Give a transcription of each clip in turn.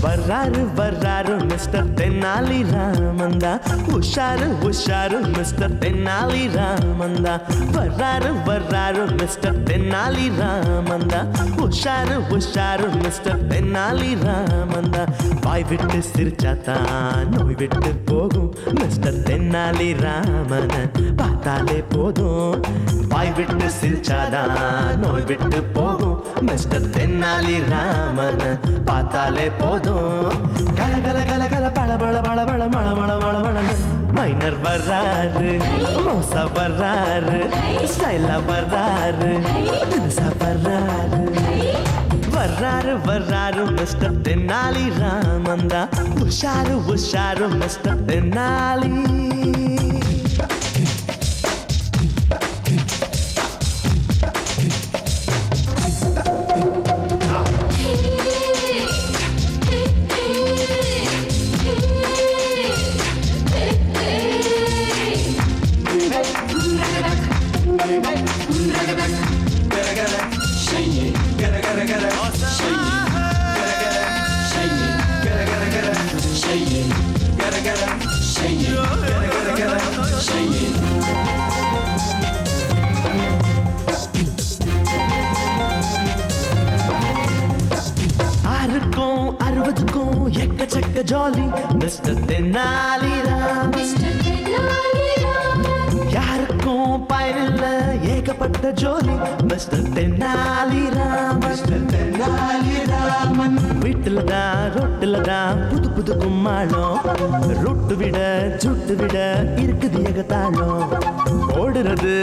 வர்றாரு வர்றாரு மிஸ்டர் தென்னாலி ராமந்தா, உஷாரு உஷாரு மிஸ்டர் தென்னாலி ராமந்தா. வர்றாரு வர்றாரு மிஸ்டர் தென்னாலி ராமந்தா, உஷாரு உஷாரு மிஸ்டர் தென்னாலி ராமந்தா. வாய் விட்டு சிரிச்சாத்தான் நோய் விட்டு போகும் மிஸ்டர் தென்னாலி ராமன பார்த்தாலே போதும். வாய் விட்டு சிரிச்சாதான் நோய் விட்டு போகும் மிஸ்டர் தென்னாலி ராமன பார்த்தாலே போதும். கல கல கல கல பழ பழ பழ பழ மழ மழ மழ மழ. மைனர் வர்றாரு, மோசா வர்றாரு, ஸ்டைலா வர்றாரு, தினுசா வர்றாரு. வர்றாரு வர்றாரு மிஸ்டர் தென்னாலி ராமந்தா, உஷாரு உஷாரு மிஸ்டர் தென்னாலி. ஆறுக்கும் 60க்கும் எக்கச்சக்க ஜாலி மிஸ்டர் தென்னாலி ராம். யாருக்கும் பயனில்ல ஏகப்பட்ட ஜோலி மிஸ்டர் தென்னாலி ராம். மிஸ்டர் தென்னாலி ராமன் வீட்டுல தான் ரொட்டுல தான் புது புது கும்மாளம். ரொட்டு விட சுட்டு விட இருக்குது ஏகத்தாளம். ஓடுறது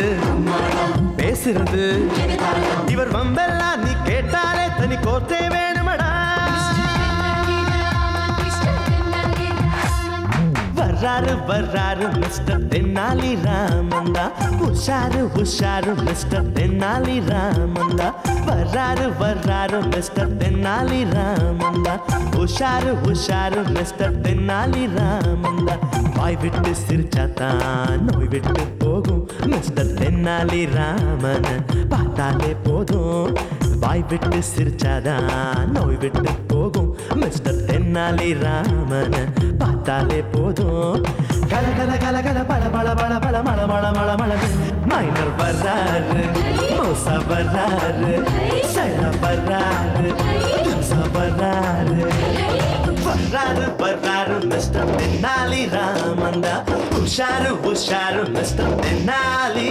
பேசுறது இவர் வம்பெல்லாம் நீ கேட்டாலே தனி கோத்தே வேணுமடா. வர்றாரு வர்றாரு மிஸ்டர் தென்னாலி ராமந்தா, உஷாரு உஷாரு மிஸ்டர் தென்னாலி ராமந்தா. வர்றாரு வர்றாரு மிஸ்டர் தென்னாலி ராமந்தா, உஷாரு உஷாரு மிஸ்டர் தென்னாலி ராமந்தா. வாய் விட்டு சிரிச்சாத்தான் நோய் விட்டு போகும் மிஸ்டர் தென்னாலி ராமன பார்த்தாலே போதும். வாய் விட்டு சிரிச்சாதான் நோய் விட்டு போகும் மிஸ்டர் தென்னாலி ராமன பார்த்தாலே போதும். கல கல கல கல பழ பழ பழ பழ மழ மழ மழ மழ. மைனர் வர்றாரு, மோசா வர்றாரு, சைலா வர்றாரு, தினுசா வர்றாரு. வர்றாரு வர்றாரு மிஸ்டர் தென்னாலி ராமந்தா, உஷாரு உஷாரு மிஸ்டர் தென்னாலி.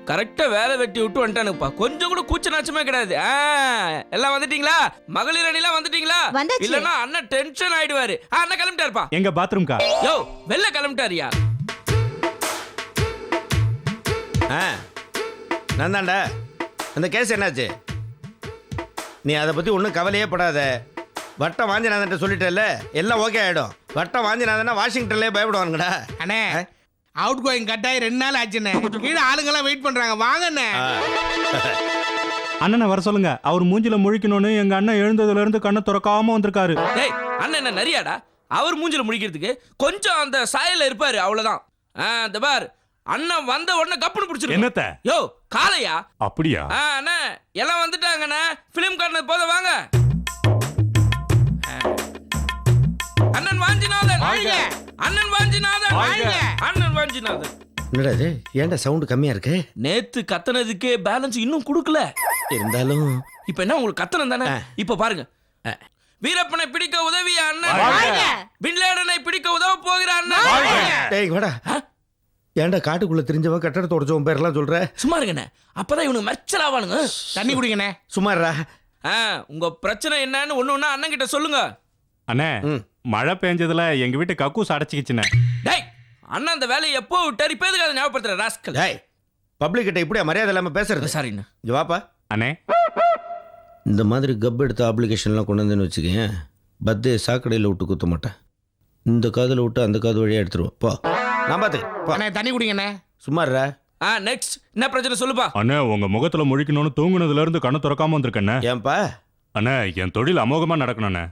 கரெக்டா வேலை வெட்டி விட்டு வந்துட்டானுப்பா. கொஞ்சம் கூட கூச்ச நாச்சமே கிடையாது. எல்லாம் வந்துட்டீங்களா? மகளிர் அணிலாம் வந்துட்டீங்களா? இல்லன்னா அண்ணன் டென்ஷன் ஆயிடுவாரு. அண்ணன் கிளம்பிட்டாருப்பா. எங்க பாத்ரூம்கா? யோ வெளில கிளம்பிட்டாரியா? நான் தான்டா. அந்த கேஸ் என்னாச்சு? நீ அதை பத்தி ஒன்றும் கவலையே படாத. வட்டம் வாஞ்சிநாதன் சொல்லிட்டேல்ல, எல்லாம் ஓகே ஆயிடும். வட்டம் வாஞ்சிநாதன்னா வாஷிங்டன்லேயே பயப்படுவானுங்கடா. அண்ணே அவுட் கோயிங் கட்டாயி 2 நாள் ஆச்சுண்ணே. கீழே ஆளுங்கெல்லாம் வெயிட் பண்றாங்க, வாங்கண்ணே. அண்ணனை வர சொல்லுங்க. அவர் மூஞ்சில முழிக்கணும்னு எங்க அண்ணன் எழுந்ததுல இருந்து கண்ணை திறக்காம வந்திருக்காரு. டேய் அண்ணன் என்ன நரியாடா? அவர் மூஞ்சில முழிக்கிறதுக்கு கொஞ்சம் அந்த சாயல்ல இருப்பாரு, அவ்வளவுதான். இந்த பார் அண்ணன் வந்த உடனே கப்புன்னு பிடிச்சிரு. என்னத்த? யோ காலையா? அப்படியா? அண்ணா எல்லாம் வந்துட்டாங்கண்ணே. பிலிம் கார்டு போத வாங்க. அண்ணன் வாஞ்சிநாதன், அண்ணன் வாஞ்சிநாதன், அண்ணன் வாஞ்சிநாதன். என்னடா இது? ஏன்டா சவுண்ட் கம்மியா இருக்கு? நேத்து கத்தனதுக்கே பேலன்ஸ் இன்னும் கொடுக்கல. இருந்தாலும் இப்ப என்ன உங்களுக்கு கத்தனம் தானே? இப்ப பாருங்க. வீரப்பனை பிடிக்க உதவிய அண்ணன், பின்லேடனை பிடிக்க உதவ போகிற அண்ணன். டேய் வாடா. ஏன்டா காட்டுக்குள்ள தெரிஞ்சவன் கட்டடத்தை உடைச்சவன் பேரெல்லாம் சொல்ற? சும்மா இருங்கண்ணே, அப்பதான் இவனுக்கு மெச்சல் ஆவானுங்க. தண்ணி குடிங்கண்ணே. சும்மாறா. உங்க பிரச்சனை என்னன்னு ஒண்ணு ஒண்ணா அண்ணன் கிட்ட சொல்லுங்க. அண்ணே மழை பெஞ்சதுல எங்க வீட்டு கக்கூஸ் அடைச்சிக்கிச்சுண்ணே. டேய் அண்ணா அந்த வேலையை எப்போ விட்டாரு? இப்ப எதுக்கு அதை ஞாபகப்படுத்துற ராஸ்கல்? டேய் பப்ளிக் கிட்ட இப்படியா மரியாதை இல்லாம பேசுறது? சாரிண்ணா. இங்க வாப்பா. அண்ணே இந்த மாதிரி கப் எடுத்த அப்ளிகேஷன்லாம் கொண்டு வந்தேன்னு வச்சுக்கேன், பர்த்டே சாக்கடையில் விட்டு குத்த மாட்டேன். இந்த காதில் விட்டு அந்த காது வழியாக எடுத்துருவோம் போ. நான் பார்த்துக்க போ. அண்ணே தண்ணி குடிங்கண்ணே. சும்மா இருடா. நெக்ஸ்ட் என்ன பிரச்சனை சொல்லுப்பா. அண்ணே உங்க முகத்துல முழிக்கணும்னு தூங்குனதுல இருந்து கண்ணை திறக்காம வந்திருக்கண்ணே. ஏன்பா? அண்ணே என் தொழில் அமோகமா நடக்கணும்ண்ணே.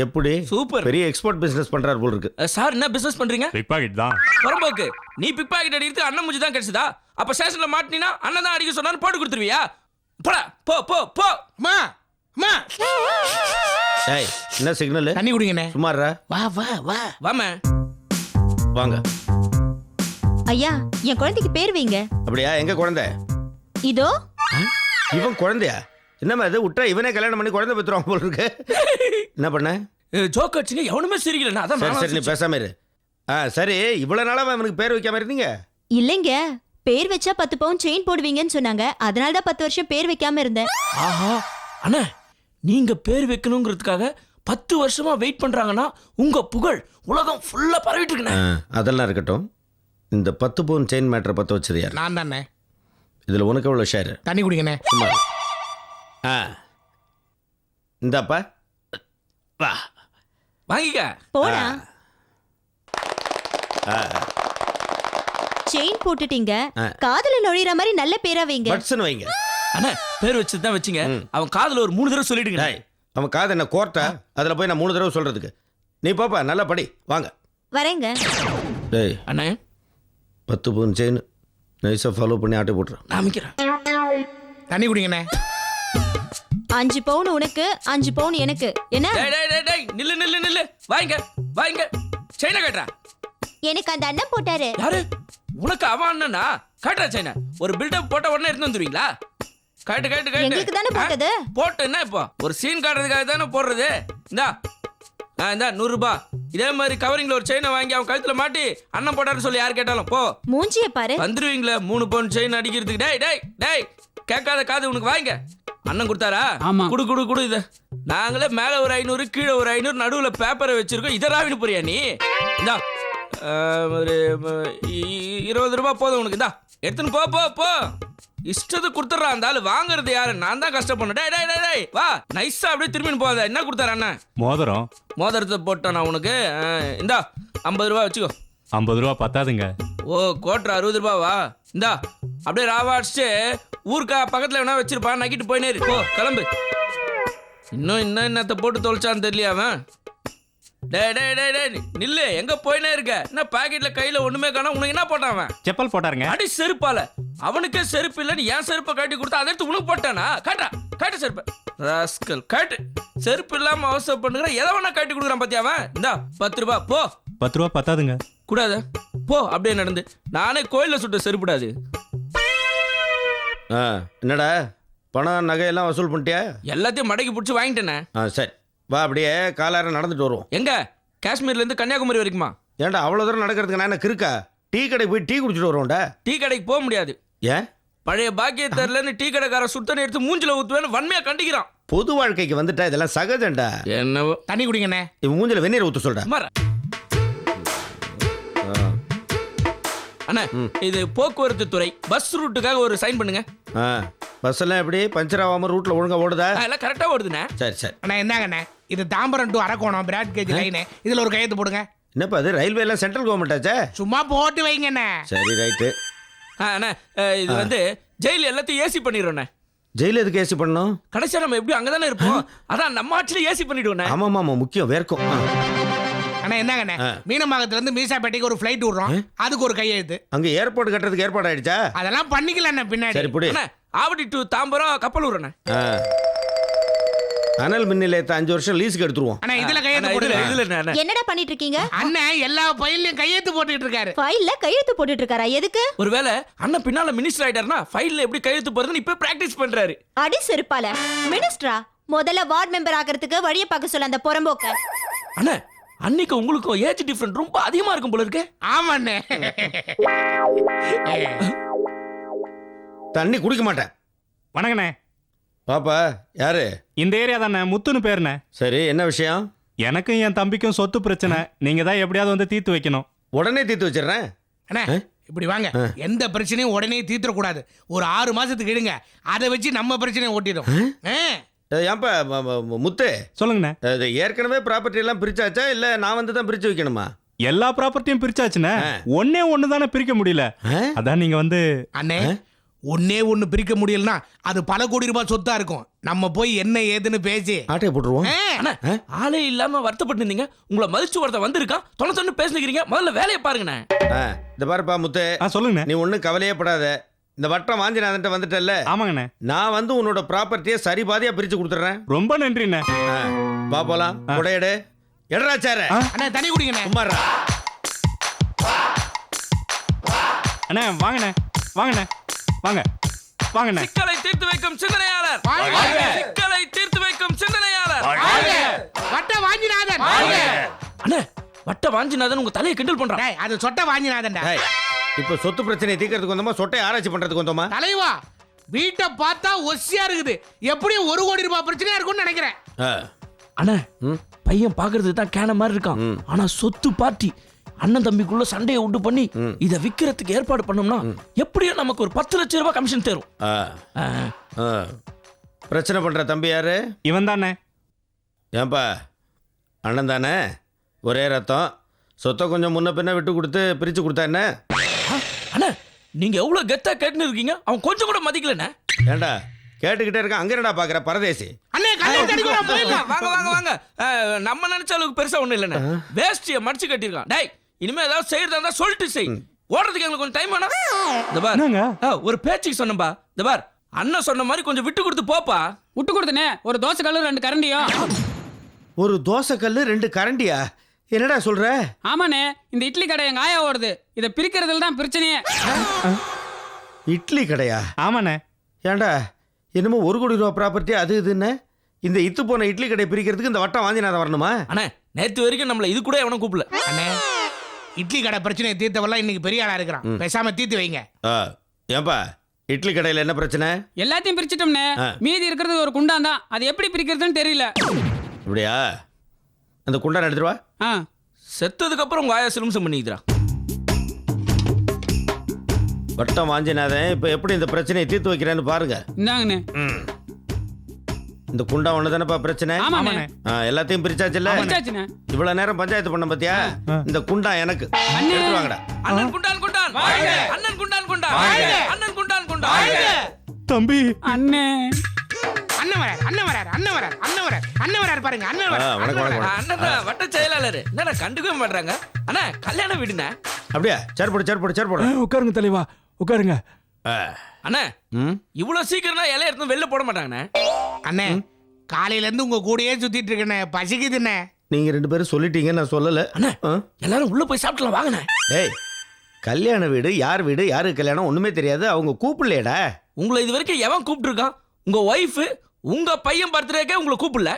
எப்படி? சூப்பர். பெரிய எக்ஸ்போர்ட் பிசினஸ் பண்றாரு போல் இருக்கு. சார் என்ன பிசினஸ் பண்றீங்க? பிக் பாக்கெட் தான். புறம்போக்கு நீ பிக் பாக்கெட் அடிக்கிறது அண்ணன் மூஞ்சி தான் கிடைச்சதா? அப்ப ஸ்டேஷன்ல மாட்டினா அண்ணன் தான் அடிக்க சொன்னாரு போட்டு கொடுத்துருவியா? போடா போ போ போ. அம்மா அம்மா ஏய் என்ன சிக்னல்? தண்ணி குடிங்கண்ணே. சும்மா இருடா. வா வா வா. வாமே வாங்க. ஐயா என் குழந்தைக்கு பேர் வைங்க. அப்படியா? எங்க குழந்தை? இதோ. இவன் குழந்தையா? என்னம்மா இது? விட்டா இவனே கல்யாணம் பண்ணி குழந்தை பெற்றுவான் போல் இருக்கு. என்ன பண்ண? ஜோக் அடிச்சுங்க எவனுமே சிரிக்கல. அதான் சரி நானும் சரி நீ சிரிச்சேன். பேசாம இரு. சரி இவ்வளவு நாளா அவனுக்கு பேர் வைக்காம இருந்தீங்க? இல்லைங்க, பேர் வச்சா 10 பவுன் செயின் போடுவீங்கன்னு சொன்னாங்க. அதனால தான் 10 வருஷம் பேர் வைக்காம இருந்தேன். ஆஹா அண்ணா நீங்க பேர் வைக்கணுங்கிறதுக்காக 10 வருஷமா வெயிட் பண்றாங்கன்னா உங்க புகழ் உலகம் ஃபுல்லா பரவிட்டு இருக்குண்ணே. அதெல்லாம் இருக்கட்டும். இந்த 10 பவுன் செயின் மேட்டரை பற்ற வச்சது யார்? நான் தானே. இதுல உனக்கு எவ்வளோ ஷேர்? தண்ணி குடிங்கண்ணே. சும்மா இரு. இந்தாப்பா வா வாங்கிக்க. போடா. செயின் போட்டுட்டீங்க, காதுல நுழையிற மாதிரி நல்ல பேரா வைங்க. பட்ஸ்னு வைங்க. அண்ணா பேர் வச்சு தான் வச்சுங்க. அவன் காதுல ஒரு 3 தடவை சொல்லிடுங்க. டேய் அவன் காது என்ன கோர்ட்டா? அதில் போய் நான் 3 தடவை சொல்றதுக்கு? நீ பாப்பா நல்லா படி. வாங்க. வரேங்க. டேய் அண்ணா 10 பவுன் செயின் நைஸாக ஃபாலோ பண்ணி ஆட்டை போட்டுறேன். நான் அமைக்கிறேன். தண்ணி குடிங்கண்ணே. 5 பவுன் உனக்கு, 5 பவுன் எனக்கு. என்ன? டேய் டேய் டேய் டேய் நில்லு நில்லு நில்லு. வாங்க வாங்க. செயினை கட்டுறா. எனக்கு அந்த அண்ணன் போட்டாரு. யாரு? உனக்கு அவன் அண்ணனா? காட்டுறா செயினை. ஒரு பில்டப் போட்ட உடனே எடுத்து வந்துருவீங்களா? காட்டு காட்டு காட்டு. எங்களுக்கு தானே போட்டது. போட்டு என்ன இப்போ ஒரு சீன் காட்டுறதுக்காக தானே போடுறது. இந்தா இந்தா 100 ரூபாய். இதே மாதிரி கவரிங்ல ஒரு செயினை வாங்கி அவன் கழுத்துல மாட்டி அண்ணன் போட்டாருன்னு சொல்லி யார் கேட்டாலும் போ. மூஞ்சிய பாரு. வந்துருவீங்களா 3 பவுன் செயின் அடிக்கிறதுக்கு? டேய் டேய் டேய் கேட்காத காது உனக்கு வாங்க. அண்ணன் கொடுத்தாரா? குடு குடு குடு. இத நாங்களே மேல ஒரு 500 கீழே ஒரு 500 நடுவுல பேப்பரை வச்சிருக்கோம். இதை ராவினு போறியா நீ? இந்தா ஒரு 20 ரூபாய் போதும் உனக்கு. இந்தா எடுத்துன்னு போ போ போ. இஷ்டத்துக்கு கொடுத்துட்றான் அந்த ஆளு. வாங்குறது யாரு? நான் தான் கஷ்டப்படணும். டேய் டேய் டேய் டேய் வா நைஸா அப்படியே திரும்பின்னு போகாத. என்ன கொடுத்தாரு அண்ணன்? மோதிரம். மோதிரத்தை போட்டேன் நான் உனக்கு. இந்தா 50 ரூபாய் வச்சுக்கோ. 50 ரூபா பத்தாதுங்க. ஓ கோட்டர் 60 ரூபாவா? இந்தா அப்படியே ராவா அடிச்சுட்டு ஊருக்கா பக்கத்துல வேணா வச்சிருப்பான். நக்கிட்டு போயினே இரு. போ கிளம்பு. இன்னும் என்னத்தை போட்டு தொலைச்சான்னு தெரியல அவன். டேய் டேய் டேய் டேய் நில்லு. எங்க போயினே இருக்க? என்ன பாக்கெட்ல கையில ஒண்ணுமே காணோம். உனக்கு என்ன போட்டான் அவன்? செப்பல் போட்டாருங்க. அடி செருப்பால. அவனுக்கே செருப்பு இல்லைன்னு என் செருப்பை கட்டி கொடுத்தா அதை எடுத்து உனக்கு போட்டானா? காட்டா காட்டு செருப்பு. ராஸ்கல் காட்டு. செருப்பு இல்லாம அவசரம் பண்ணுற எதை வேணா கட்டி கொடுக்குறான் பாத்தியா அவன். இந்தா 10 ரூபாய் போ. 10 ரூபா பத்தாதுங்க. கூடாது போ. அப்படியே நடந்து நானே கோயில்ல சுட்ட செருப்புடாது. என்னடா பணம் நகையெல்லாம் வசூல் பண்ணிட்டியா? எல்லாத்தையும் மடக்கி பிடிச்சி வாங்கிட்டேனே. சரி வா அப்படியே காலார நடந்துட்டு வருவோம். எங்க? காஷ்மீர்ல இருந்து கன்னியாகுமரி வரைக்குமா? ஏன்டா அவ்வளோ தூரம் நடக்கிறதுக்கு நான் என்ன கிறுக்கா? டீ கடைக்கு போய் டீ குடிச்சிட்டு வருவோம்டா. டீ கடைக்கு போக முடியாது. ஏன்? பழைய பாக்கியத்தர்லன்னு டீ கடைக்கார சுத்தனை எடுத்து மூஞ்சில ஊத்துவேன்னு வன்மையா கண்டிக்கிறான். பொது வாழ்க்கைக்கு வந்துட்டா இதெல்லாம் சகஜம்டா. என்னவோ. தண்ணி குடிங்கண்ணே. இவன் மூஞ்சில வெந்நீர் ஊற்ற சொல்றா. சுமாரா. அண்ணா இது போக்குவரத்து துறை. பஸ் ரூட்டுக்காக ஒரு சைன் பண்ணுங்க. பஸ் எல்லாம் எப்படி பஞ்சர் ஆகாம ரூட்ல ஒழுங்கா ஓடுதா? எல்லாம் கரெக்டா ஓடுதுண்ணே. சரி சரி. அண்ணா என்னங்கண்ணே இது Tambaram to Arakkonam broad gauge line. இதுல ஒரு கையெழுத்து போடுங்க. என்னப்பா அது ரயில்வே எல்லாம் சென்ட்ரல் கவர்மெண்ட் ஆச்சே? சும்மா போட்டு வைங்கண்ணே. சரி ரைட்டு. அண்ணா இது வந்து ஜெயில் எல்லாத்தையும் ஏசி பண்ணிடுறோண்ணே. ஜெயில எதுக்கு ஏசி பண்ணணும்? கடைசியா நம்ம எப்படி அங்கதானே இருப்போம். அதான் நம்ம ஆட்சியில ஏசி பண்ணிடுவோண்ணே. ஆமா ஆமா முக்கியம் வேர்க்கும். அண்ணா என்னங்கண்ணே மீனம்பாக்கத்துல இருந்து மீசாப்பேட்டைக்கு ஒரு ஃபிளைட் விடுறோம். அதுக்கு ஒரு கையெழுத்து. அங்க ஏர்போர்ட் கட்டுறதுக்கு ஏற்பாடு ஆயிடுச்சா? அதெல்லாம் பண்ணிக்கல பின்னாடி. சரி புடி. அண்ணா ஆவடி டு தாம்பரம் கப்பல் விடுறேண்ணே. அனல் மின் நிலையத்தை 5 வருஷம் லீஸுக்கு எடுத்துருவோம். அண்ணா இதுல அண்ணா, கையெழுத்து இதுல போடுங்க. இதுல அண்ணா. என்னடா பண்ணிட்டு இருக்கீங்க? அண்ணன் எல்லா பையிலையும் கையெழுத்து போட்டுக்கிட்டு இருக்காரு. ஃபைல்ல கையெழுத்து போட்டுட்டு இருக்காரா? எதுக்கு? ஒருவேளை அண்ணன் பின்னால மினிஸ்டர் ஆயிட்டாருன்னா ஃபைல்ல எப்படி கையெழுத்து போறதுன்னு இப்ப பிராக்டிஸ் பண்றாரு. அடி செருப்பால. மினிஸ்டரா? முதல்ல வார்டு மெம்பர் ஆகிறதுக்கு வழிய பார்க்க சொல்ல அந்த புறம்போக்க. அண்ணா அன்னைக்கு உங்களுக்கு ஏஜ் டிஃபரண்ட் ரொம்ப அதிகமா இருக்கும் போல இருக்கு. ஆமாண்ணே. தண்ணி குடிக்க மாட்டேன். வணக்கண்ணே. பாப்பா யாரு? இந்த ஏரியா தானே, முத்துன்னு பேருண்ணே. சரி என்ன விஷயம்? எனக்கும் என் தம்பிக்கும் சொத்து பிரச்சனை. நீங்க தான் எப்படியாவது வந்து தீர்த்து வைக்கணும். உடனே தீர்த்து வச்சிடுறேன். அண்ணா இப்படி வாங்க. எந்த பிரச்சனையும் உடனே தீர்த்தக்கூடாது. ஒரு 6 மாசத்துக்கு இடுங்க. அதை வச்சு நம்ம பிரச்சனையை ஓட்டிடும். ஏன்பா முத்து சொல்லுங்கண்ணே. இது ஏற்கனவே ப்ராப்பர்ட்டி எல்லாம் பிரிச்சாச்சா இல்ல நான் வந்து தான் பிரிச்சு வைக்கணுமா? எல்லா ப்ராப்பர்ட்டியும் பிரிச்சாச்சுண்ணே. ஒன்னே ஒண்ணு தானே பிரிக்க முடியல. அதான் நீங்க வந்து அண்ணே ஒன்னே ஒண்ணு பிரிக்க முடியலனா அது பல கோடி ரூபாய் சொத்தா இருக்கும். நம்ம போய் என்ன ஏதுன்னு பேசி ஆட்டையை போட்டுருவோம். அண்ணா ஆளே இல்லாம வருத்தப்பட்டு இருந்தீங்க. உங்களை மதிச்சு ஒருத்த வந்திருக்கான். தொண்ணு பேசுகிறீங்க. முதல்ல வேலையை பாருங்கண்ணே. இந்த பாருப்பா முத்து, சொல்லுங்கண்ணே. நீ ஒன்றும் கவலையே படாத. இந்த வட்டம் வாஞ்சிநாதன்ட்ட வந்துட்டல்ல? ஆமாங்கண்ணே. நான் வந்து உன்னோட ப்ராப்பர்ட்டியை சரி பாதியா பிரிச்சு கொடுத்துட்றேன். ரொம்ப நன்றிண்ணே. வா போலாம். குடையடு எடுறா சார. அண்ணே தண்ணி குடிங்கண்ணே. சும்மாறா. அண்ணே வாங்கண்ணே, வாங்கண்ணே, வாங்க வாங்கண்ணே. சிக்கலை தீர்த்து வைக்கும் சிந்தனையாளர். சிக்கலை தீர்த்து வைக்கும் சிந்தனையாளர். வட்ட வாஞ்சிநாதன். அண்ணே வட்ட வாஞ்சிநாதன் உங்க தலையை கிண்டல் பண்றான். டேய் அது சொட்ட வாஞ்சிநாதன்டா. இப்போ சொத்து பிரச்சனையை தீர்க்கறதுக்கு வந்தோமா சொட்டை ஆராய்ச்சி பண்றதுக்கு வந்தோமா? தலைவா வீட்டை பார்த்தா ஒசியா இருக்குது. எப்படியும் 1 கோடி ரூபாய் பிரச்சனையா இருக்கும்னு நினைக்கிறேன். அண்ணே பையன் பாக்குறதுக்கு தான் கேன மாதிரி இருக்கான். ஆனா சொத்து பார்ட்டி அண்ணன் தம்பிக்குள்ள சண்டையை உண்டு பண்ணி இதை விற்கிறதுக்கு ஏற்பாடு பண்ணோம்னா எப்படியும் நமக்கு ஒரு 10 லட்சம் ரூபாய் கமிஷன் தரும். பிரச்சனை பண்ற தம்பி யாரு? இவன் தானே. ஏன்பா அண்ணன் தானே, ஒரே ரத்தம். சொத்தை கொஞ்சம் முன்ன பின்ன விட்டு கொடுத்து பிரிச்சு கொடுத்தா என்ன? அண்ணா நீங்க எவ்வளவு கெத்தா கேட்டுன்னு இருக்கீங்க. அவன் கொஞ்சம் கூட மதிக்கலண்ணே. ஏண்டா கேட்டுக்கிட்டே இருக்கான். அங்க என்னடா பாக்குற பரதேசி? அண்ணே கல்யாணம் அடிக்கலாம் போயிடலாம். வாங்க வாங்க வாங்க. நம்ம நினைச்ச அளவுக்கு பெருசா ஒண்ணும் இல்லைண்ணே. வேஸ்டியை மடிச்சு கட்டியிருக்கான். டேய் இனிமே ஏதாவது செய்யறதா இருந்தா சொல்லிட்டு செய். ஓடுறதுக்கு எங்களுக்கு கொஞ்சம் டைம் வேணும். இந்த பார் ஒரு பேச்சுக்கு சொன்னப்பா. இந்த பார் அண்ணன் சொன்ன மாதிரி கொஞ்சம் விட்டு கொடுத்து போப்பா. விட்டு கொடுத்தனே. ஒரு தோசை கல்லு 2 கரண்டியும். ஒரு தோசை கல்லு 2 கரண்டியா? என்னடா சொல்ற? ஆமாண்ணே இந்த இட்லி கடை எங்க ஆயா ஓடுது. இதை பிரிக்கிறதுல தான் பிரச்சனையே. இட்லி கடையா? ஆமாண்ணே. ஏண்டா என்னமோ 1 கோடி ரூபா ப்ராப்பர்ட்டி அது இதுன்னு இந்த இத்து போன இட்லி கடை பிரிக்கிறதுக்கு இந்த வட்டம் வாஞ்சிநாதன் வரணுமா? அண்ணே நேத்து வரைக்கும் நம்மள இது கூட எவனும் கூப்பிடல. அண்ணே இட்லி கடை பிரச்சனையை தீர்த்தவெல்லாம் இன்னைக்கு பெரிய ஆளா இருக்கிறான். பேசாம தீர்த்து வைங்க. ஏன்பா இட்லி கடையில் என்ன பிரச்சனை? எல்லாத்தையும் பிரிச்சிட்டோம்னே. மீதி இருக்கிறது ஒரு குண்டான் தான். அது எப்படி பிரிக்கிறதுன்னு தெரியல. அப்படியா? அந்த குண்டான் எடுத்துருவா. செத்ததுக்கு அப்புறம் உங்க ஆயா சிலும்சம் பண்ணிக்கிறா. வட்டம் வாஞ்சிநாதன் இப்ப எப்படி இந்த பிரச்சனையை தீர்த்து வைக்கிறேன்னு பாருங்க. இந்தாங்கண்ணே. இந்த குண்டா ஒண்ணு தானப்பா பிரச்சனை? ஆமாண்ணே. எல்லாத்தையும் பிரிச்சாச்சுல்ல? பிரிச்சாச்சுண்ணே. இவ்வளவு நேரம் பஞ்சாயத்து பண்ண பாத்தியா? இந்த குண்டா எனக்கு எடுத்து வாங்கடா. அண்ணன் குண்டான் குண்டான். அண்ணன் குண்டான் குண்டான். அண்ணன் குண்டான் குண்டான். தம்பி அண்ணே அண்ணன் வரார் அண்ணன் வரார் அண்ணன் வரார் அண்ணன் வரார் அண்ணன் வரார் பாருங்க. அண்ணன் வரார். வணக்கம் வணக்கம். அண்ணன் தான் வட்ட செயலாளர். என்னடா கண்டுக்கவே மாட்டாங்க. அண்ணா கல்யாண வீடுண்ணே. அப்படியா? சேர் போடு. உட்காருங்க தலைவா, உட்காருங்க. அண்ணா இவ்வளவு சீக்கிரம்னா இலைய எடுத்து வெளில போட மாட்டாங்கண்ணே. அண்ணே காலையில இருந்து உங்க கூடயே சுத்திட்டு இருக்கேனே. பசிக்குதுண்ணே. நீங்க 2 பேரும் சொல்லிட்டீங்க, நான் சொல்லல. அண்ணா எல்லாரும் உள்ள போய் சாப்பிடலாம் வாங்கண்ணே. டேய் கல்யாண வீடு யாரு கல்யாணம் ஒண்ணுமே தெரியாது. அவங்க கூப்பிடலையடா. உங்களை இது வரைக்கும் எவன் கூப்பிட்டு இருக்கான்? உங்க ஒய்ஃப் உங்க பையன் பர்த்டேக்கே உங்களை கூப்பிடல.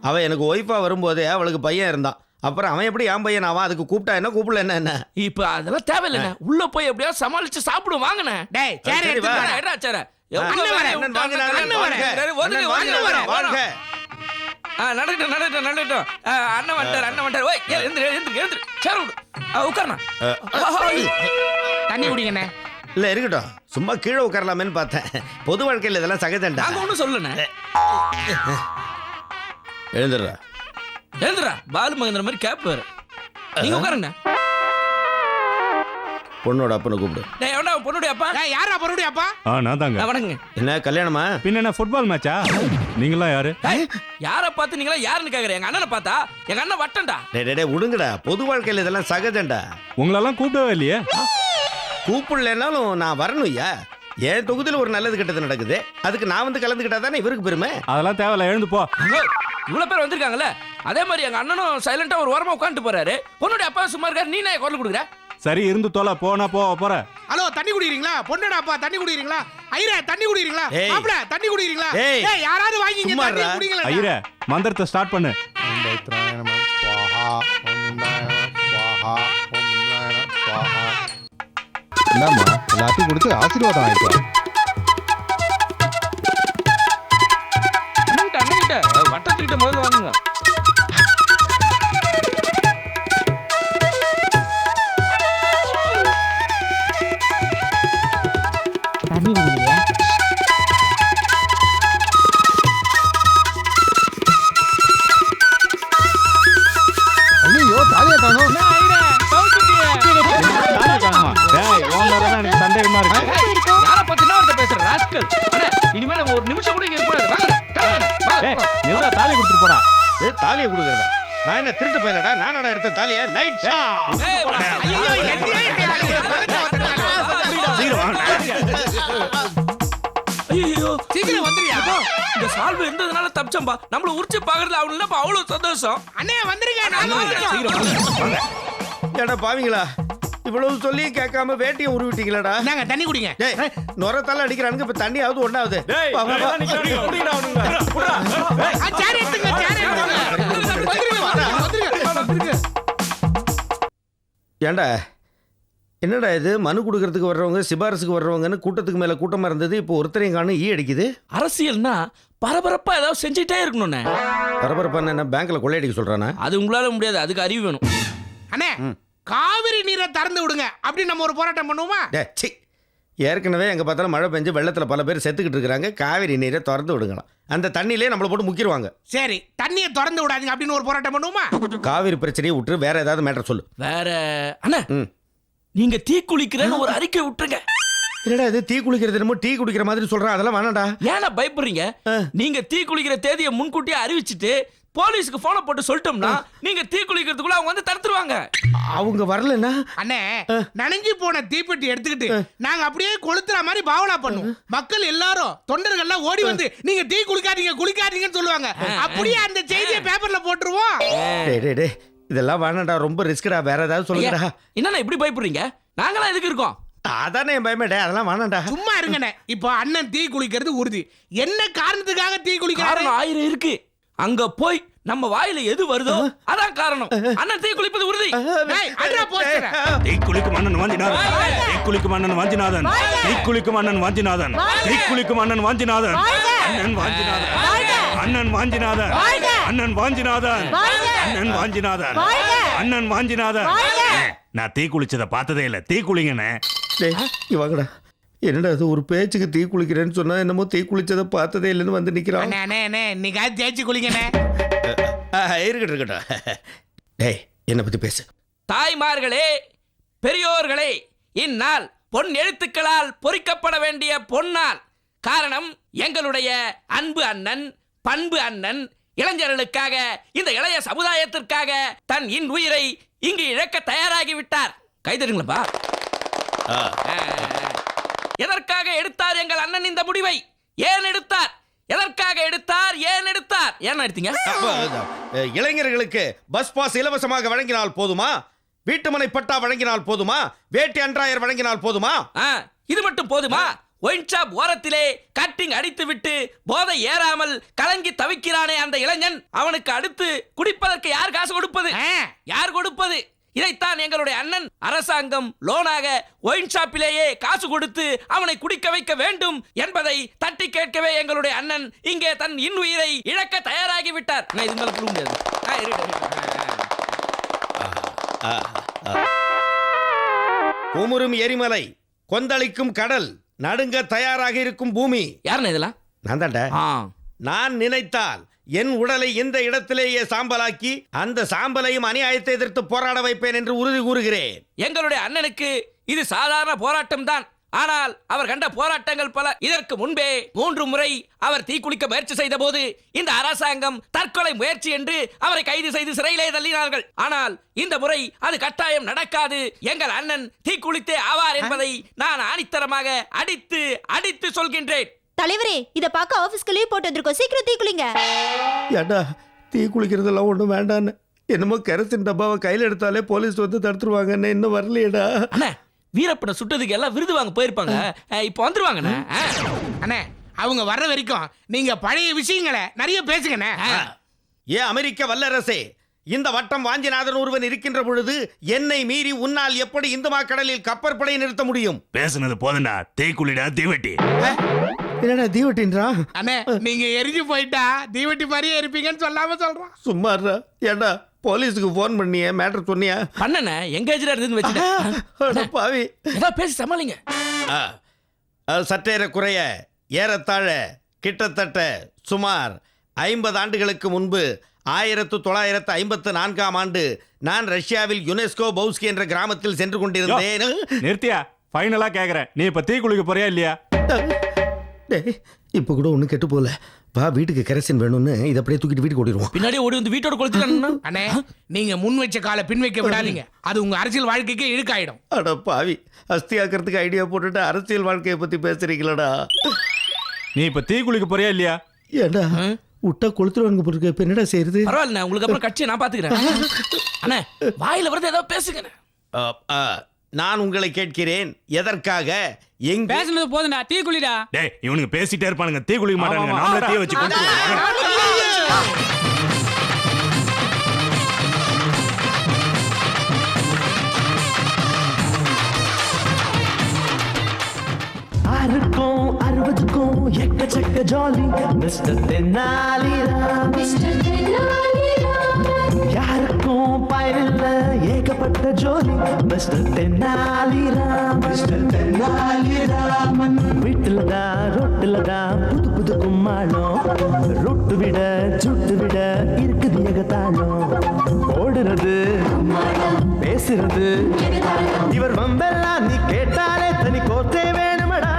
அவ எனக்கு ஒய்ஃபா வரும்போதே அவளுக்கு பையன் இருந்தான். அப்புறம் அவன் எப்படி என் பையன் ஆவான்? அதுக்கு கூப்பிட்டா என்ன கூப்பிடல என்ன? இப்ப அதெல்லாம் தேவையில்லைண்ணே. உள்ள போய் எப்படியாவது சமாளிச்சு சாப்பிடுவோம் வாங்கண்ணே. டேய் சேர் எடுத்து வா. ஏடா சேர. அண்ணன் வரேன். நடக்கட்டும். அண்ணன் வந்துட்டார். ஓய் எழுந்துரு சேர விடு. உட்காரணா தண்ணி குடிங்கண்ணே. இல்ல இருக்கட்டும், சும்மா கீழே உட்காரலாமேன்னு பார்த்தேன். பொது வாழ்க்கையில் இதெல்லாம் சகஜம்டா. நாங்க ஒன்றும் சொல்லண்ணே. எழுந்துடுறா பாலு மகேந்திர மாதிரி கேப் வேற. நீங்க உட்காருங்க. பொண்ணோட அப்பனை கூப்பிடு. பொண்ணுடைய அப்பா யாரா பொண்ணுடைய அப்பா? நான் தாங்க. வணங்க. என்ன கல்யாணமா? பின்ன என்ன ஃபுட்பால் மேட்சா? நீங்களா யாரு? யாரை பார்த்து நீங்களா யாருன்னு கேக்குறேன். எங்க அண்ணனை பார்த்தா எங்க அண்ணன் வட்டண்டா. டேய் விடுங்கடா, பொது வாழ்க்கையில் இதெல்லாம் சகஜம்டா. உங்களெல்லாம் கூப்பிடவே இல்லையே. கூப்பிடலனாலும் நான் வரணும். ஐயா என் தொகுதியில் ஒரு நல்லது கெட்டது நடக்குது. அதுக்கு நான் வந்து கலந்துக்கிட்டா தானே இவருக்கு பெருமை. அதெல்லாம் தேவையில்ல, எழுந்து போ. இவ்வளவு பேர் வந்திருக்காங்கல்ல, அதே மாதிரி எங்க அண்ணனும் சைலண்டா ஒரு ஓரமா உட்காந்துட்டு போறாரு. பொண்ணுடைய அப்பா சும்மா இருக்காரு. நீ நான் குரல் கொடுக்குற. சரி இருந்து தோல போனா போற. ஹலோ தண்ணி குடிக்கிறீங்களா? பொண்ணோட அப்பா தண்ணி குடிக்கிறீங்களா? ஐரே தண்ணி குடிக்கிறீங்களா? மாப்ள தண்ணி குடிக்கிறீங்களா? ஏய் யாராவது வாங்கிங்க தண்ணி குடிங்களா? ஐரே மந்திரத்தை ஸ்டார்ட் பண்ணு. என்னம்மா எல்லாத்தையும் கொடுத்து ஆசீர்வாதம் ஆயிடுச்சு. வட்டத்துக்கிட்ட முதல்ல வாங்குங்க. அண்ணே, இனிமே நம்ம ஒரு நிமிஷம் கூட இங்க இருக்கக்கூடாது. வாங்க, கிளம்புங்க. தாலி கொடுத்துட்டு போடா. தாலியை கொடுக்குறதா? நான் என்ன திருட்டு போயிடா? நானடா எடுத்த தாலியை லைட் ஏய், வாடா. ஐயோ, சீக்கிரம் வந்துருயா இந்த சால்வு இருந்ததுனால தப்பிச்சம்பா. நம்மள உரிச்சு பாக்குறதுல அவனுக்கு அவ்வளவு சந்தோஷம். அண்ணே வந்துருங்க நாங்க வந்துட்டோம் ஏடா பாவீங்களா, இவ்வளவு சொல்லி கேட்காம வேட்டியை உருவிட்டீங்களாடா? நாங்க தண்ணி குடிங்க டேய், நுரத்தால அடிக்கிறானுங்க, இப்ப தண்ணியாவது ஒண்ணாவது. சேர் எடுத்துங்க சேர் எடுத்துங்க வந்துருங்க ஏண்டா என்னடா இது, மனு கொடுக்கறதுக்கு வர்றவங்க சிபாரிசுக்கு வர்றவங்கன்னு கூட்டத்துக்கு மேல கூட்டமா இருந்தது, இப்போ ஒருத்தரையும் காணும் ஈ அடிக்குது. அரசியல்னா பரபரப்பா ஏதாவது செஞ்சுட்டே இருக்கணும்ண்ணே. பரபரப்பான என்ன பேங்க்ல கொள்ளையடிக்க சொல்றானா? அது உங்களால முடியாது, அதுக்கு அறிவு வேணும். அண்ணே காவிரி நீரை திறந்து விடுங்க அப்படி நம்ம ஒரு போராட்டம் பண்ணுவோமா? டேய், சீ. ஏற்கனவே எங்க பார்த்தாலும் மழை பெஞ்சு வெள்ளத்துல பல பேர் செத்துக்கிட்டு இருக்காங்க. காவிரி நீரை திறந்து விடுங்களாம். அந்த தண்ணியிலே நம்மள போட்டு முக்கிடுவாங்க. சரி தண்ணியை திறந்து விடாதீங்க அப்படின்னு ஒரு போராட்டம் பண்ணுவோமா? காவிரி பிரச்சனையை விட்டு வேற ஏதாவது மேட்டர் சொல்லு. வேற அண்ணா, ம். நீங்க தீ குளிக்கிறேன்னு ஒரு அறிக்கை விட்டுருங்க. என்னடா இது, டீ குளிக்கிறது என்னமோ டீ குடிக்கிற மாதிரி சொல்றான், அதெல்லாம் வேணாம்டா. ஏன்னா பயப்படுறீங்க? நீங்க தீ குளிக்கிற தேதியை முன்கூட்டியே அறிவிச்சிட்டு போலீஸ்க்கு போன போட்டு சொல்லிட்டோம்னா நீங்க தீ குளிக்கிறதுக்குள்ள அவங்க வந்து தடுத்துருவாங்க. அவங்க வரலன்னா அண்ணே நனைஞ்சு போன தீப்பெட்டி எடுத்துக்கிட்டு நாங்க அப்படியே கொளுத்துற மாதிரி பாவனா பண்ணுவோம். மக்கள் எல்லாரும் தொண்டர்கள் எல்லாம் ஓடி வந்து நீங்க தீ குளிக்காதீங்க குளிக்காதீங்கன்னு சொல்லுவாங்க. அப்படியே அந்த செய்தியை பேப்பர்ல போட்டுருவோம். டேய் டேய் டேய், இதெல்லாம் வேணாம்டா, ரொம்ப ரிஸ்க்டா. வேற ஏதாவது சொல்லுங்கடா. என்னண்ணா இப்படி பயப்படுறீங்க? நாங்களாம் எதுக்கு இருக்கோம்? அதானே என் பயமே. டேய், அதெல்லாம் வேணாம்டா. சும்மா இருங்கண்ணே. இப்போ அண்ணன் தீ குளிக்கிறது உறுதி. என்ன காரணத்துக்காக தீ குளிக்கிறாரு? காரணம் 1000 இருக்கு. அங்க போய் நம்ம வாயில எது வருதோ அதான் காரணம். அண்ணன் தீ குளிப்பது உறுதி. டேய், அட்ரா போச்சுடா. தீக்குளிக்கும் அண்ணன் வாஞ்சிநாதன், தீக்குளிக்கும் அண்ணன் வாஞ்சிநாதன், தீக்குளிக்கும் அண்ணன் வாஞ்சிநாதன், தீக்குளிக்கும் அண்ணன் வாஞ்சிநாதன், அண்ணன் வாஞ்சிநாதன், அண்ணன் வாஞ்சிநாதன், அண்ணன் வாஞ்சிநாதன், அண்ணன் வாஞ்சிநாதன், அண்ணன் வாஞ்சிநாதன். நான் தீ குளிச்சதை பார்த்ததே இல்ல, தீ குளிங்கண்ணே. டேய், இங்க வாங்கடா. என்னடா அது, ஒரு பேச்சுக்கு தீ குளிக்கிறேன்னு சொன்னா என்னமோ தீ குளிச்சதை பார்த்ததே இல்லைன்னு வந்து நிக்கிறான். அண்ணே அண்ணே அண்ணே இன்னைக்காவது தேய்ச்சி குளிங்கண்ணே. இருக்கட்டும் இருக்கட்டும். டேய், என்னை பத்தி பேசு. தாய்மார்களே, பெரியோர்களே, இந்நாள் பொன் எழுத்துக்களால் பொறிக்கப்பட வேண்டிய பொன்னாள். காரணம், எங்களுடைய அன்பு அண்ணன், பண்பு அண்ணன், இளைஞர்களுக்காக, இந்த இளைய சமுதாயத்திற்காக தன் உயிரை இங்கு இழக்க தயாராகி விட்டார். கைதருங்களப்பா. எதற்காக எடுத்தார் எங்கள் அண்ணன் இந்த முடிவை? ஏன் எடுத்தார்? எதற்காக எடுத்தார்? ஏன் எடுத்தார்? ஏன் எடுத்தீங்க? இளைஞர்களுக்கு பஸ் பாஸ் இலவசமாக வழங்கினால் போதுமா? வீட்டுமனை பட்டா வழங்கினால் போதுமா? வேட்டி அன்றாயர் வழங்கினால் போதுமா? இது மட்டும் போதுமா? ஒயின் ஷாப் ஓரத்திலே கட்டிங் அடித்து விட்டு போதை ஏறாமல் கலங்கி தவிக்கிறானே அந்த இளைஞன், அவனுக்கு அடுத்து குடிப்பதற்கு யார் காசு கொடுப்பது? யார் கொடுப்பது? இதைத்தான் எங்களுடைய அண்ணன் அரசாங்கம் லோனாக ஒயின் ஷாப்பிலேயே காசு கொடுத்து அவனை குடிக்க வைக்க வேண்டும் என்பதை தட்டி கேட்கவே எங்களுடைய அண்ணன் இங்கே தன் இன்னுயிரை இழக்க தயாராகி விட்டார். இது மேல புரிய முடியாது. குமுறும் எரிமலை, கொந்தளிக்கும் கடல், நடுங்க தயாராக இருக்கும் பூமி. யாருன்னு இதெல்லாம்? நான் தான்டா. நான் நினைத்தால் என் உடலை இந்த இடத்திலேயே சாம்பலாக்கி அந்த சாம்பலையும் அநியாயத்தை எதிர்த்து போராட வைப்பேன் என்று உறுதி கூறுகிறேன். எங்களுடைய அண்ணனுக்கு இது சாதாரண போராட்டம் தான். ஆனால் அவர் கண்ட போராட்டங்கள் பல. இதற்கு முன்பே 3 முறை அவர் தீக்குளிக்க முயற்சி செய்த போது இந்த அரசாங்கம் தற்கொலை முயற்சி என்று அவரை கைது செய்து சிறையிலே தள்ளினார்கள். ஆனால் இந்த முறை அது கட்டாயம் நடக்காது. எங்கள் அண்ணன் தீக்குளித்தே ஆவார் என்பதை நான் ஆணித்தரமாக அடித்து அடித்து சொல்கின்றேன். தலைவரே, இத பார்க்க ஆபீஸ்க்கு லீவ் போட்டு வந்திருக்கோம். சீக்கிரம் தீ குளிங்க. ஏண்டா, தீ குளிக்கிறதெல்லாம் ஒன்றும் வேண்டான்னு. என்னமோ கெரசின் டப்பாவை கையில் எடுத்தாலே போலீஸ் வந்து தடுத்துருவாங்கன்னு இன்னும் வரலையேடா. அண்ணா, வீரப்பனை சுட்டதுக்கு எல்லாம் விருது வாங்க போயிருப்பாங்க. இப்போ வந்துருவாங்கண்ணே. அண்ணே, அவங்க வர்ற வரைக்கும் நீங்க பழைய விஷயங்களை நிறைய பேசுங்கண்ணே. ஏன் அமெரிக்க வல்லரசே, இந்த வட்டம் வாஞ்சிநாதன் ஒருவன் இருக்கின்ற பொழுது என்னை மீறி உன்னால் எப்படி இந்துமா கடலில் கப்பற்படை நிறுத்த முடியும்? பேசுனது போதுண்டா, தீக்குளிடா தீவெட்டி. என்னடா தீவட்டின்றா? அண்ணே, நீங்க எரிஞ்சு போயிட்டா தீவட்டி மாதிரியே இருப்பீங்கன்னு சொல்லாம சொல்றான். சும்மாறா. ஏண்டா, போலீஸுக்கு போன் பண்ணிய மேட்டர் சொன்னியா? பண்ணனே, எங்கேஜ்ல இருந்து வச்சுட்டேன். பாவி, ஏதாவது பேசி சமாளிங்க. சற்றேற குறைய ஏறத்தாழ கிட்டத்தட்ட சுமார் 50 ஆண்டுகளுக்கு முன்பு 1954ஆம் ஆண்டு நான் ரஷ்யாவில் யுனெஸ்கோ பவுஸ்கி என்ற கிராமத்தில் சென்று கொண்டிருந்தேன். நிறுத்தியா, ஃபைனலா கேக்குறேன், நீ இப்ப தீ குளிக்க போறியா இல்லையா? டேய் இப்போ கூட ஒன்றும் கெட்டு போகல. வா வீட்டுக்கு கெரசின் வேணும்னு இதை அப்படியே தூக்கிட்டு வீட்டுக்கு ஓடிடுவோம். பின்னாடி ஓடி வந்து வீட்டோட கொளுத்திட்டானுன்னா அண்ணே நீங்க முன் வச்ச காலை பின் வைக்க விடாதீங்க. அது உங்க அரசியல் வாழ்க்கைக்கே இழுக்காயிடும். அட பாவி, அஸ்தி ஆக்கிறதுக்கு ஐடியா போட்டுட்டு அரசியல் வாழ்க்கையை பற்றி பேசுறீங்களடா. நீ இப்ப தீ குளிக்க போறியா இல்லையா? ஏண்டா விட்டா கொளுத்துருவாங்க போட்டுருக்கு. இப்போ என்னடா செய்யறது? பரவாயில்ல, உங்களுக்கு அப்புறம் கட்சியை நான் பாத்துக்கிறேன். அண்ணே வாயில வரது ஏதாவது பேசுங்க. நான் உங்களை கேட்கிறேன், எதற்காக எங்க பேசுனது போதும்டா, டீ குளிடா. டேய் இவனுங்க பேசிட்டே இருப்பானுங்க, தீ குளிக்க மாட்டானுங்க. நாமளே தீ வச்சு கொளுத்துவோம். ஆறுக்கும் 60க்கும் எக்கச்சக்க ஜாலி மிஸ்டர் தென்னாலிராம். யாருக்கும் பயனில்ல ஏகப்பட்ட ஜோலி மிஸ்டர் தென்னாலிராம். மிஸ்டர் தென்னாலிராமன் வீட்டுலதா ரொட்டுலதா புது புது கும்மாளம். ரொட்டு விட சுட்டு விட இருக்குது ஏகத்தாளம். ஓடுறது பேசுறது இவர் வம்பெல்லாம் நீ கேட்டாலே தனி கோத்தே வேணுமடா.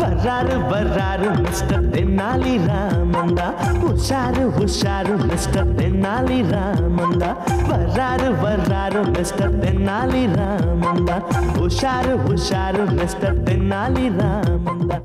வர்றாரு வர்றாரு மிஸ்டர் தென்னாலி ராமந்தா. உஷாரு உஷாரு மிஸ்டர் தென்னாலி ராமந்தா. வர்றாரு வர்றாரு மிஸ்டர் தென்னாலி ராமந்தா. உஷாரு உஷாரு மிஸ்டர் தென்னாலி ராமந்தா.